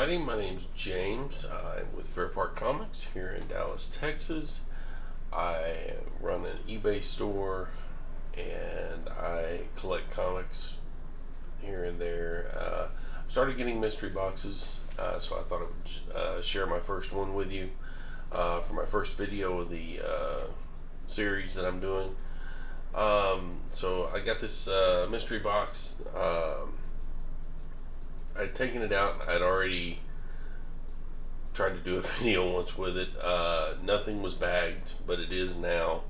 everybody. My name's James. I'm with Fair Park Comics here in Dallas, Texas. I run an eBay store and I collect comics here and there. I started getting mystery boxes, so I thought I would share my first one with you for my first video of the series that I'm doing. So I got this mystery box. I'd taken it out. I'd already tried to do a video once with it. Nothing was bagged, but it is now.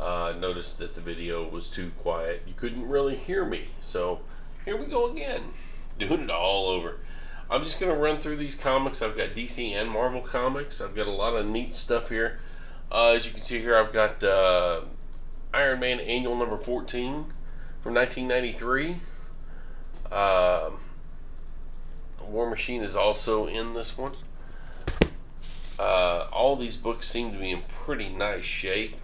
I noticed that the video was too quiet. You couldn't really hear me. So here we go again, doing it all over. I'm just going to run through these comics. I've got DC and Marvel comics. I've got a lot of neat stuff here. As you can see here, I've got Iron Man Annual number 14 from 1993. War Machine is also in this one. All these books seem to be in pretty nice shape.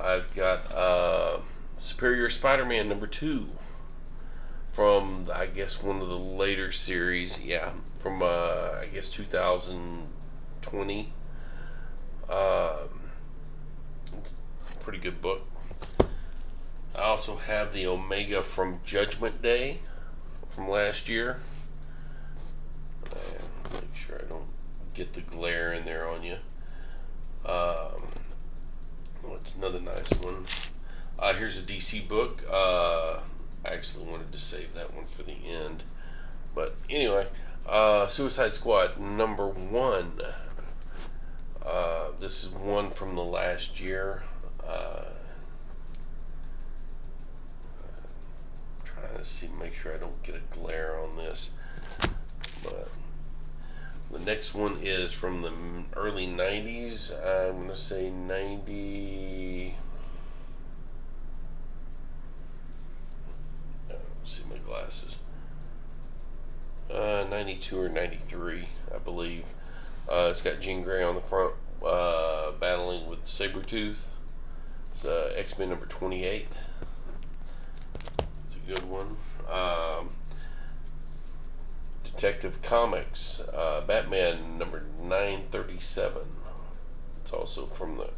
I've got Superior Spider-Man number 2 from, I guess, one of the later series. Yeah, from, I guess, 2020. It's a pretty good book. I also have the Omega from Judgment Day from last year. Make sure I don't get the glare in there on you. What's another nice one? Here's a DC book. I actually wanted to save that one for the end. But anyway, Suicide Squad number 1. This is one from the last year. Trying to see, make sure I don't get a glare on this. But the next one is from the early 90s. I'm going to say 90. Let's see my glasses. 92 or 93, I believe. It's got Jean Grey on the front, battling with Sabretooth. It's X-Men number 28. It's a good one. Detective Comics, Batman number 937. It's also from the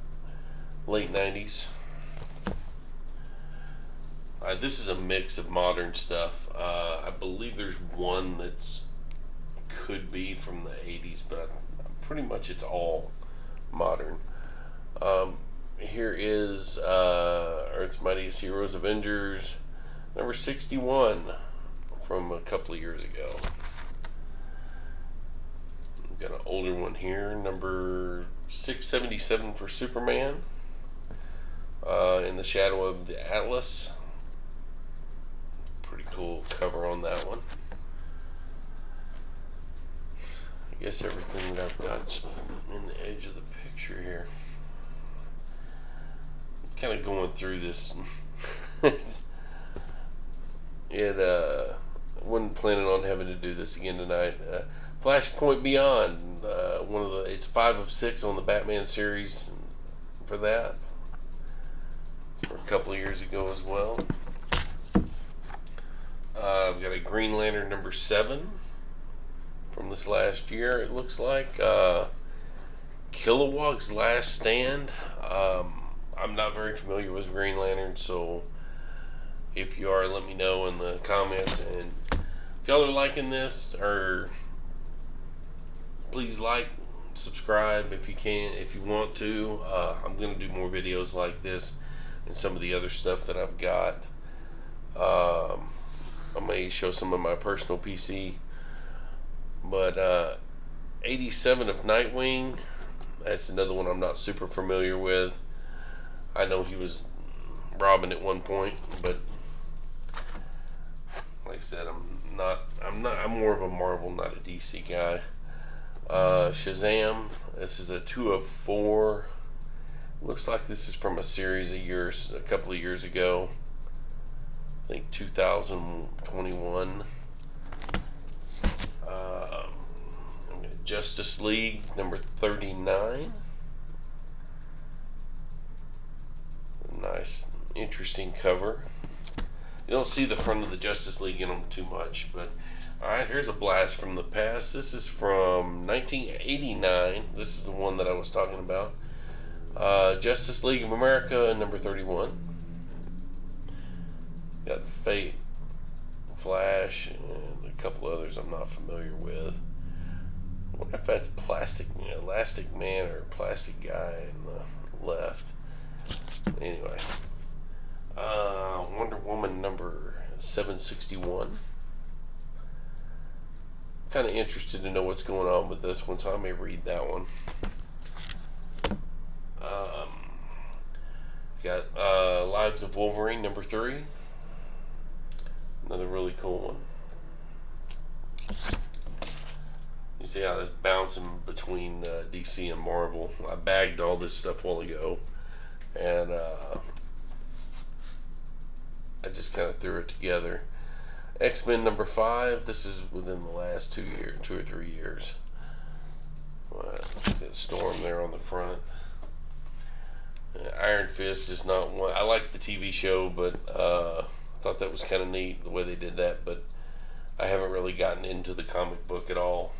late 90s. This is a mix of modern stuff. I believe there's one that's could be from the 80s, but pretty much it's all modern. Here is Earth's Mightiest Heroes Avengers number 61 from a couple of years ago. We've got an older one here, number 677 for Superman, In the Shadow of the Atlas. Pretty cool cover on that one. I guess everything that I've got in the edge of the picture here. Kind of going through this. Wasn't planning on having to do this again tonight. Flashpoint Beyond, it's 5 of 6 on the Batman series for that. For a couple of years ago as well. I've got a Green Lantern number 7 from this last year, it looks like. Kilowog's Last Stand. I'm not very familiar with Green Lantern, so if you are, let me know in the comments. And if y'all are liking this, or please like, subscribe if you can, if you want to. I'm going to do more videos like this and some of the other stuff that I've got. I may show some of my personal PC. But 87 of Nightwing, that's another one I'm not super familiar with. I know he was Robin at one point, but like I said, I'm more of a Marvel, not a DC guy. Shazam, this is a 2 of 4. Looks like this is from a series of years, a couple of years ago. I think 2021. Justice League number 39. Nice, interesting cover. You don't see the front of the Justice League in them too much, but Alright, here's a blast from the past. This is from 1989. This is the one that I was talking about. Justice League of America, number 31. Got Fate, Flash, and a couple others I'm not familiar with. I wonder if that's Elastic Man or Plastic Guy in the left. Anyway. Wonder Woman, number 761. Kind of interested to know what's going on with this one, so I may read that one. Got Lives of Wolverine, number 3. Another really cool one. You see how that's bouncing between DC and Marvel. I bagged all this stuff a while ago, and I just kind of threw it together. X-Men number 5. This is within the last 2 or 3 years. Storm there on the front. Iron Fist is not one. I like the TV show, but I thought that was kind of neat the way they did that. But I haven't really gotten into the comic book at all.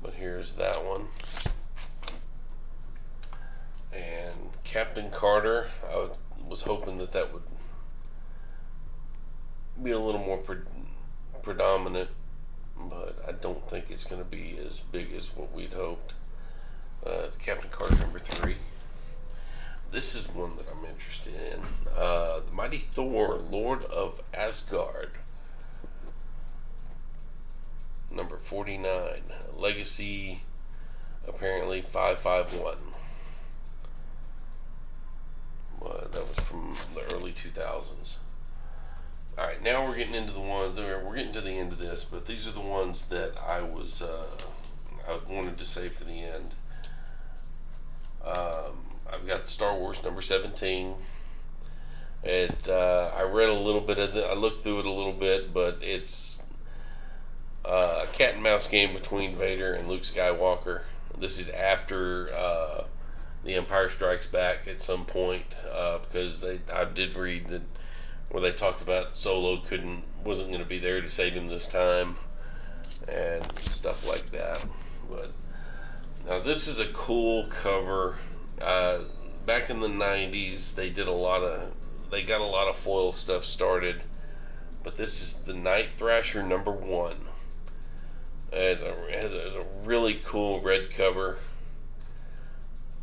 But here's that one. And Captain Carter. I was hoping that would be a little more predominant, but I don't think it's going to be as big as what we'd hoped. Captain Carter number 3. This is one that I'm interested in. The Mighty Thor, Lord of Asgard, number 49. Legacy, apparently 551. That was from the early 2000s. Alright, now we're getting into the ones, we're getting to the end of this, but these are the ones that I wanted to save for the end. I've got the Star Wars number 17. I read a little bit of it, I looked through it a little bit, but it's a cat and mouse game between Vader and Luke Skywalker. This is after The Empire Strikes Back at some point, because I did read that where they talked about Solo wasn't going to be there to save him this time, and stuff like that. But now this is a cool cover. Back in the 90s, they got a lot of foil stuff started, but this is the Night Thrasher number 1. It has a really cool red cover.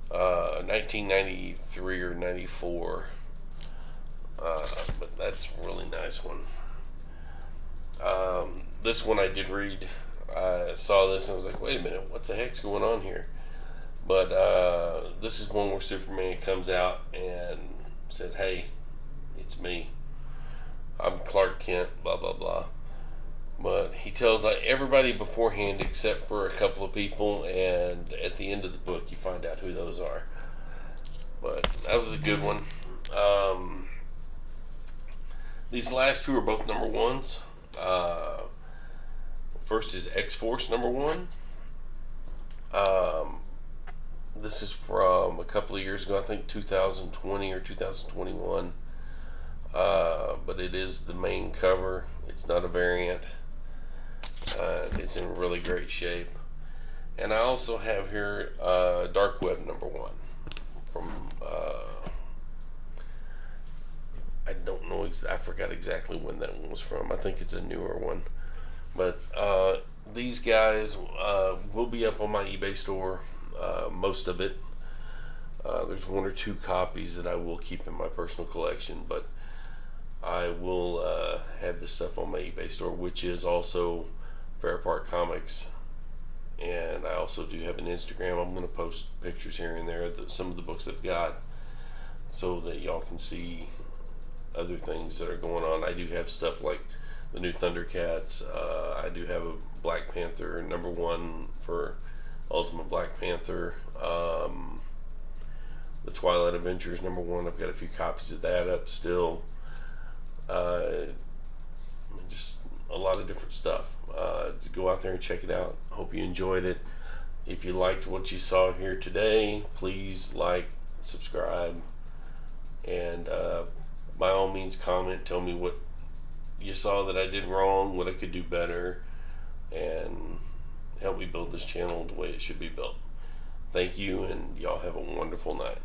1993 or 94. But that's a really nice one. This one I did read. I saw this and I was like, wait a minute, what the heck's going on here? But this is one where Superman comes out and said, hey, it's me. I'm Clark Kent, blah, blah, blah. But he tells everybody beforehand except for a couple of people, and at the end of the book you find out who those are. But that was a good one. These last two are both number 1s. First is X-Force number 1. This is from a couple of years ago, I think 2020 or 2021. But it is the main cover. It's not a variant. It's in really great shape. And I also have here Dark Web number 1 from I don't know. I forgot exactly when that one was from. I think it's a newer one. But these guys will be up on my eBay store. Most of it. There's 1 or 2 copies that I will keep in my personal collection, but I will have this stuff on my eBay store, which is also Fair Park Comics. And I also do have an Instagram. I'm going to post pictures here and there of some of the books I've got, so that y'all can see other things that are going on. I do have stuff like the new Thundercats. I do have a Black Panther number 1 for Ultimate Black Panther. The Twilight Adventures number 1. I've got a few copies of that up still. Just a lot of different stuff. Just go out there and check it out. Hope you enjoyed it. If you liked what you saw here today, please like, subscribe, and by all means comment. Tell me what you saw that I did wrong, what I could do better, and help me build this channel the way it should be built. Thank you, and y'all have a wonderful night.